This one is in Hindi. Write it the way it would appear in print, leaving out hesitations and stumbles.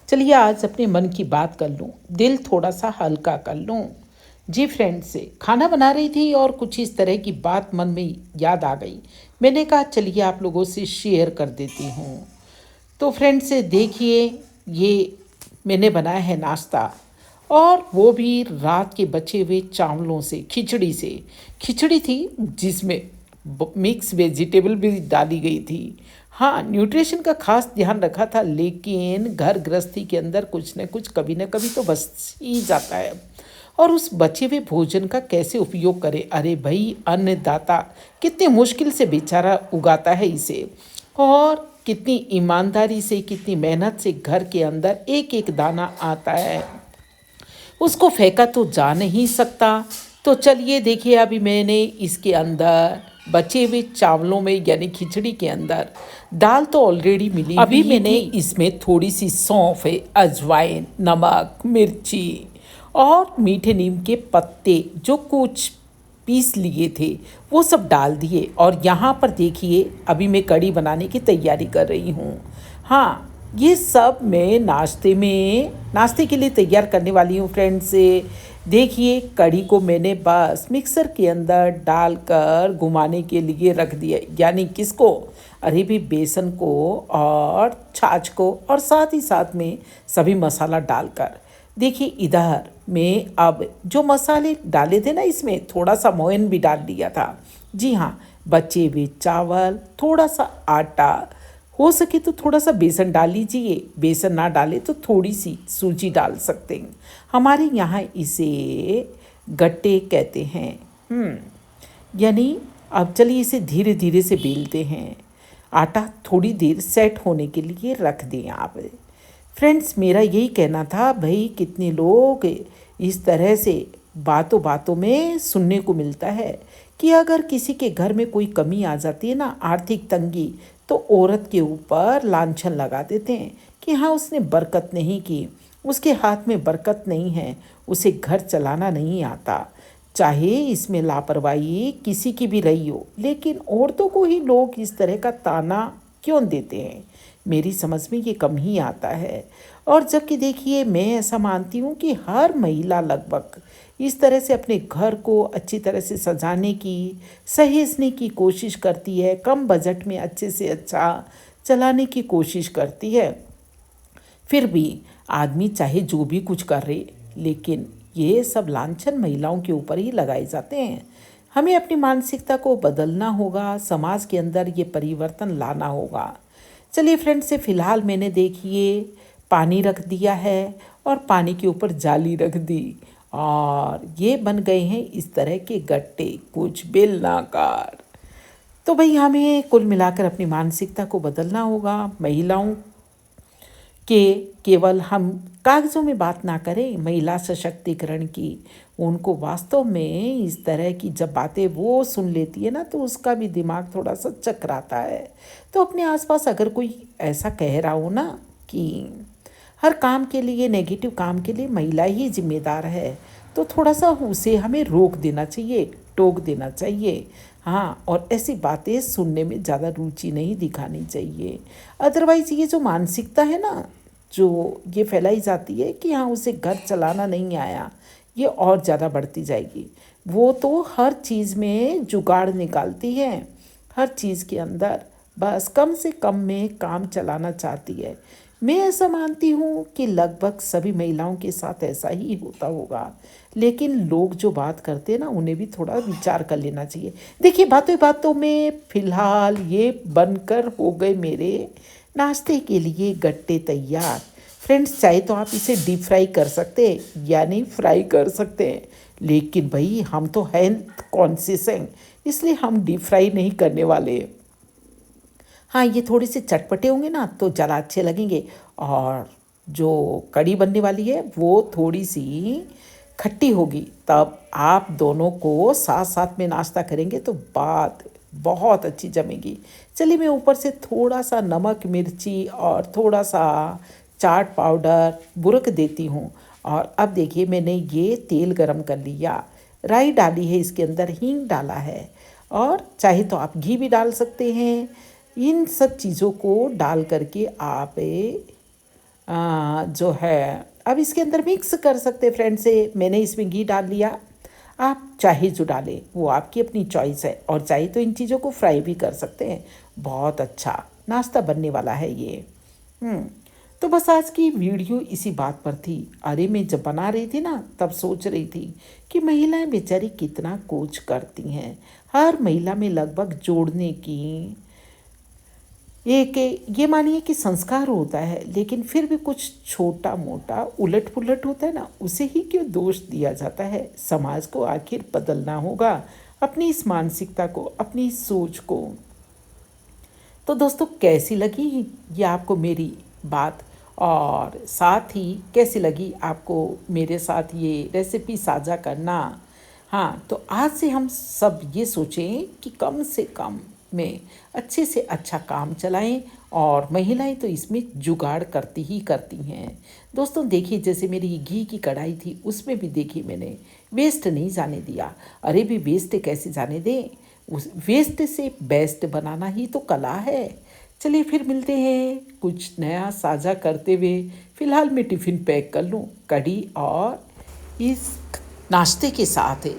चलिए आज अपने मन की बात कर लूँ, दिल थोड़ा सा हल्का कर लूँ। जी फ्रेंड से खाना बना रही थी और कुछ इस तरह की बात मन में याद आ गई। मैंने कहा चलिए आप लोगों से शेयर कर देती हूँ। तो फ्रेंड से देखिए, ये मैंने बनाया है नाश्ता, और वो भी रात के बचे हुए चावलों से, खिचड़ी से। खिचड़ी थी जिसमें मिक्स वेजिटेबल भी डाली गई थी। हाँ, न्यूट्रिशन का खास ध्यान रखा था, लेकिन घर गृहस्थी के अंदर कुछ न कभी तो बच ही जाता है। और उस बचे हुए भोजन का कैसे उपयोग करें? अरे भाई, अन्नदाता कितने मुश्किल से बेचारा उगाता है इसे, और कितनी ईमानदारी से, कितनी मेहनत से घर के अंदर एक एक दाना आता है। उसको फेंका तो जा नहीं सकता। तो चलिए देखिए, अभी मैंने इसके अंदर बचे हुए चावलों में यानी खिचड़ी के अंदर दाल तो ऑलरेडी मिली, अभी मैंने इसमें थोड़ी सी सौंफ है, अजवाइन, नमक, मिर्ची और मीठे नीम के पत्ते जो कुछ पीस लिए थे वो सब डाल दिए। और यहाँ पर देखिए, अभी मैं कढ़ी बनाने की तैयारी कर रही हूँ। हाँ, ये सब मैं नाश्ते के लिए तैयार करने वाली हूँ फ्रेंड से। देखिए, कढ़ी को मैंने बस मिक्सर के अंदर डालकर घुमाने के लिए रख दिया, यानी किसको? अरे भी बेसन को और छाछ को, और साथ ही साथ में सभी मसाला डालकर। देखिए, इधर मैं अब जो मसाले डाले थे ना, इसमें थोड़ा सा मोयन भी डाल दिया था। जी हाँ, बचे हुए चावल, थोड़ा सा आटा, हो सके तो थोड़ा सा बेसन डाल लीजिए, बेसन ना डाले तो थोड़ी सी सूजी डाल सकते हैं। हमारे यहाँ इसे गट्टे कहते हैं। यानी अब चलिए इसे धीरे धीरे से बेलते हैं। आटा थोड़ी देर सेट होने के लिए रख दें आप। फ्रेंड्स, मेरा यही कहना था, भाई कितने लोग इस तरह से बातों बातों में सुनने को मिलता है कि अगर किसी के घर में कोई कमी आ जाती है ना, आर्थिक तंगी, तो औरत के ऊपर लांछन लगा देते हैं कि हाँ, उसने बरकत नहीं की, उसके हाथ में बरकत नहीं है, उसे घर चलाना नहीं आता। चाहे इसमें लापरवाही किसी की भी रही हो, लेकिन औरतों को ही लोग इस तरह का ताना क्यों देते हैं? मेरी समझ में ये कम ही आता है। और जबकि देखिए, मैं ऐसा मानती हूँ कि हर महिला लगभग इस तरह से अपने घर को अच्छी तरह से सजाने की, सहेजने की कोशिश करती है, कम बजट में अच्छे से अच्छा चलाने की कोशिश करती है। फिर भी आदमी चाहे जो भी कुछ कर रहे, लेकिन ये सब लांछन महिलाओं के ऊपर ही लगाए जाते हैं। हमें अपनी मानसिकता को बदलना होगा, समाज के अंदर ये परिवर्तन लाना होगा। चलिए फ्रेंड से फ़िलहाल मैंने देखिए पानी रख दिया है, और पानी के ऊपर जाली रख दी, और ये बन गए हैं इस तरह के गट्टे, कुछ बेलनाकार। तो भाई, हमें कुल मिलाकर अपनी मानसिकता को बदलना होगा। महिलाओं के केवल हम कागज़ों में बात ना करें महिला सशक्तिकरण की, उनको वास्तव में इस तरह की जब बातें वो सुन लेती है ना, तो उसका भी दिमाग थोड़ा सा चकराता है। तो अपने आसपास अगर कोई ऐसा कह रहा हो ना कि हर काम के लिए, नेगेटिव काम के लिए महिला ही जिम्मेदार है, तो थोड़ा सा उसे हमें रोक देना चाहिए, टोक देना चाहिए। हाँ, और ऐसी बातें सुनने में ज़्यादा रुचि नहीं दिखानी चाहिए। अदरवाइज़ ये जो मानसिकता है ना, जो ये फैलाई जाती है कि हाँ, उसे घर चलाना नहीं आया, ये और ज़्यादा बढ़ती जाएगी। वो तो हर चीज़ में जुगाड़ निकालती है, हर चीज़ के अंदर बस कम से कम में काम चलाना चाहती है। मैं ऐसा मानती हूँ कि लगभग सभी महिलाओं के साथ ऐसा ही होता होगा, लेकिन लोग जो बात करते हैं ना, उन्हें भी थोड़ा विचार कर लेना चाहिए। देखिए, बातों बातों में फ़िलहाल ये बनकर हो गए मेरे नाश्ते के लिए गट्टे तैयार। फ्रेंड्स, चाहे तो आप इसे डीप फ्राई कर सकते हैं, यानी फ्राई कर सकते हैं, लेकिन भाई हम तो हेल्थ कॉन्शियस हैं, इसलिए हम डीप फ्राई नहीं करने वाले। हाँ, ये थोड़े से चटपटे होंगे ना तो ज़्यादा अच्छे लगेंगे, और जो कढ़ी बनने वाली है वो थोड़ी सी खट्टी होगी। तब आप दोनों को साथ साथ में नाश्ता करेंगे तो बात बहुत अच्छी जमेगी। चलिए, मैं ऊपर से थोड़ा सा नमक, मिर्ची और थोड़ा सा चाट पाउडर बुरक देती हूँ। और अब देखिए, मैंने ये तेल गरम कर लिया, राई डाली है, इसके अंदर हींग डाला है, और चाहे तो आप घी भी डाल सकते हैं। इन सब चीज़ों को डाल करके आप जो है अब इसके अंदर मिक्स कर सकते फ्रेंड्स से। मैंने इसमें घी डाल लिया, आप चाहे जो डालें वो आपकी अपनी चॉइस है, और चाहे तो इन चीज़ों को फ्राई भी कर सकते हैं। बहुत अच्छा नाश्ता बनने वाला है ये। तो बस आज की वीडियो इसी बात पर थी। अरे मैं जब बना रही थी ना तब सोच रही थी कि महिलाएं बेचारी कितना कुछ करती हैं। हर महिला में लगभग जोड़ने की एक ये मानिए कि संस्कार होता है, लेकिन फिर भी कुछ छोटा मोटा उलट पुलट होता है ना, उसे ही क्यों दोष दिया जाता है। समाज को आखिर बदलना होगा, अपनी इस मानसिकता को, अपनी इस सोच को। तो दोस्तों कैसी लगी ये आपको मेरी बात, और साथ ही कैसी लगी आपको मेरे साथ ये रेसिपी साझा करना। हाँ, तो आज से हम सब ये सोचें कि कम से कम में अच्छे से अच्छा काम चलाएं, और महिलाएं तो इसमें जुगाड़ करती ही करती हैं। दोस्तों देखिए, जैसे मेरी घी की कढ़ाई थी उसमें भी देखिए मैंने वेस्ट नहीं जाने दिया। अरे भी वेस्ट कैसे जाने दें, उस वेस्ट से बेस्ट बनाना ही तो कला है। चलिए फिर मिलते हैं कुछ नया साझा करते हुए। फ़िलहाल मैं टिफ़िन पैक कर लूँ, कढ़ी और इस नाश्ते के साथ है।